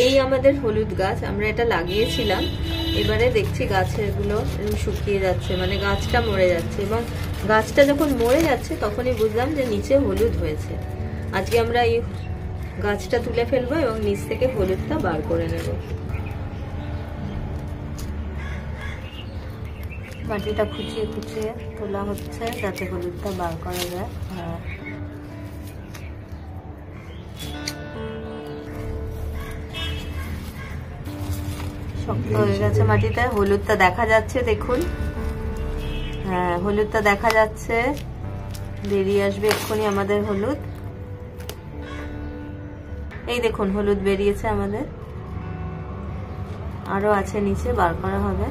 এই আমাদের হলুদ গাছ, আমরা এটা লাগিয়েছিলাম। এবারে দেখছি গাছগুলো শুকিয়ে যাচ্ছে, মানে গাছটা মরে যাচ্ছে, এবং গাছটা যখন মরে যাচ্ছে তখনই বুঝলাম যে নিচে হলুদ হয়েছে। আজকে আমরা এই গাছটা তুলে ফেলবো এবং নিচ থেকে হলুদটা বার করে নেব। মাটিটা খুঁচিয়ে খুঁচিয়ে তোলা হচ্ছে যাতে হলুদটা বার করা যায়। শক্ত হয়ে গেছে মাটিতে, হলুদটা দেখা যাচ্ছে দেখুন। হ্যাঁ, হলুদটা দেখা যাচ্ছে, বেরিয়ে আসবে এক্ষুনি আমাদের হলুদ। এই দেখুন হলুদ বেরিয়েছে আমাদের, আরো আছে নিচে, বার করা হবে।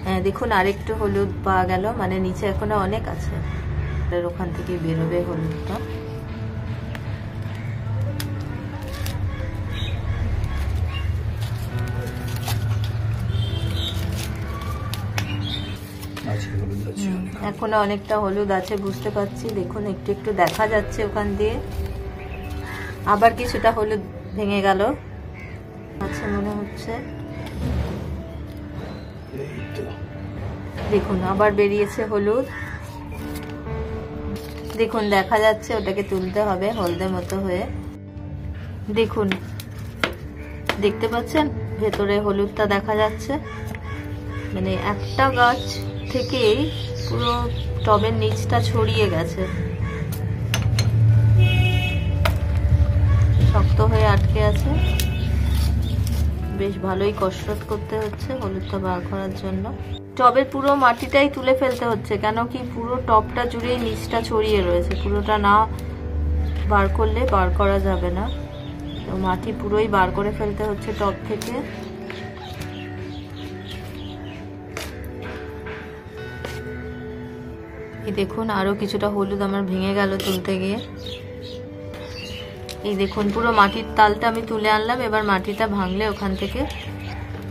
হ্যাঁ দেখুন আরেকটু হলুদ পাওয়া গেল, মানে নিচে এখনো অনেক আছে, ওখান থেকে বেরোবে হলুদটা। এখনো অনেকটা হলুদ আছে বুঝতে পারছি, দেখুন একটু একটু দেখা যাচ্ছে ওখান দিয়ে। আবার কিছুটা হলুদ ভেঙে গেল আছে মনে হচ্ছে, দেখুন আবার বেরিয়েছে হলুদ। দেখুন দেখা যাচ্ছে, ওটাকে তুলতে হবে হলদে মতো হয়ে। দেখুন দেখতে পাচ্ছেন ভেতরে হলুদটা দেখা যাচ্ছে, মানে একটা গাছ থেকেই পুরো টবের নিচটা ছড়িয়ে গেছে, শক্ত হয়ে আটকে আছে। বেশ ভালোই কসরত করতে হচ্ছে হলুদটা বার করার জন্য। টবের পুরো মাটিটাই তুলে ফেলতে হচ্ছে, কেন কি পুরো টবটা জুড়েই নিচটা ছড়িয়ে রয়েছে, পুরোটা না বার করলে বার করা যাবে না। তো মাটি পুরোই বার করে ফেলতে হচ্ছে টব থেকে। এই দেখুন আরো কিছুটা হলুদ আমার ভেঙে গেল তুলতে গিয়ে। এই দেখুন পুরো মাটির তালটা আমি তুলে আনলাম, এবার মাটিটা ভাঙলে ওখান থেকে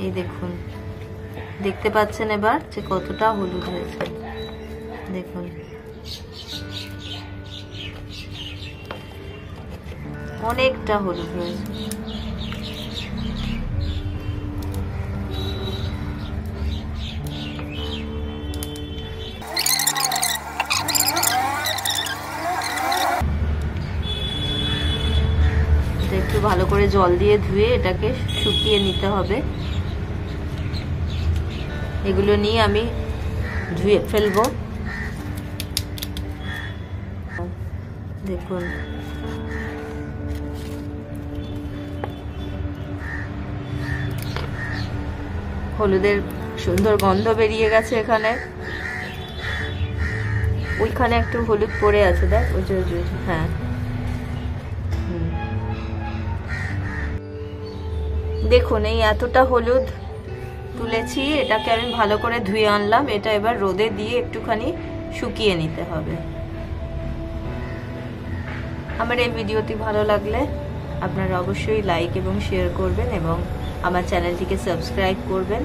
এই দেখুন দেখতে পাচ্ছেন এবার যে কতটা হলুদ হয়েছে। দেখুন অনেকটা হলুদ হয়েছে। একটু ভালো করে জল দিয়ে ধুয়ে এটাকে শুকিয়ে নিতে হবে। এগুলো নিয়ে আমি ধুয়ে ফেলবো। দেখুন হলুদের সুন্দর গন্ধ বেরিয়ে গেছে এখানে। ওইখানে একটু হলুদ পড়ে আছে, দেখ ওই যে, হ্যাঁ দেখুন এই এতটা হলুদ তুলেছি, এটাকে আমি ভালো করে ধুয়ে আনলাম। এটা এবার রোদে দিয়ে একটুখানি শুকিয়ে নিতে হবে। আমার এই ভিডিওটি ভালো লাগলে আপনারা অবশ্যই লাইক এবং শেয়ার করবেন এবং আমার চ্যানেলটিকে সাবস্ক্রাইব করবেন।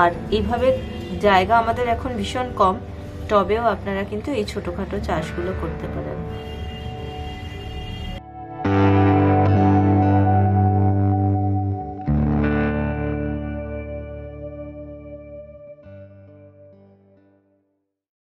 আর এইভাবে জায়গা আমাদের এখন ভীষণ কম, টবেও আপনারা কিন্তু এই ছোটখাটো চাষগুলো করতে পারেন।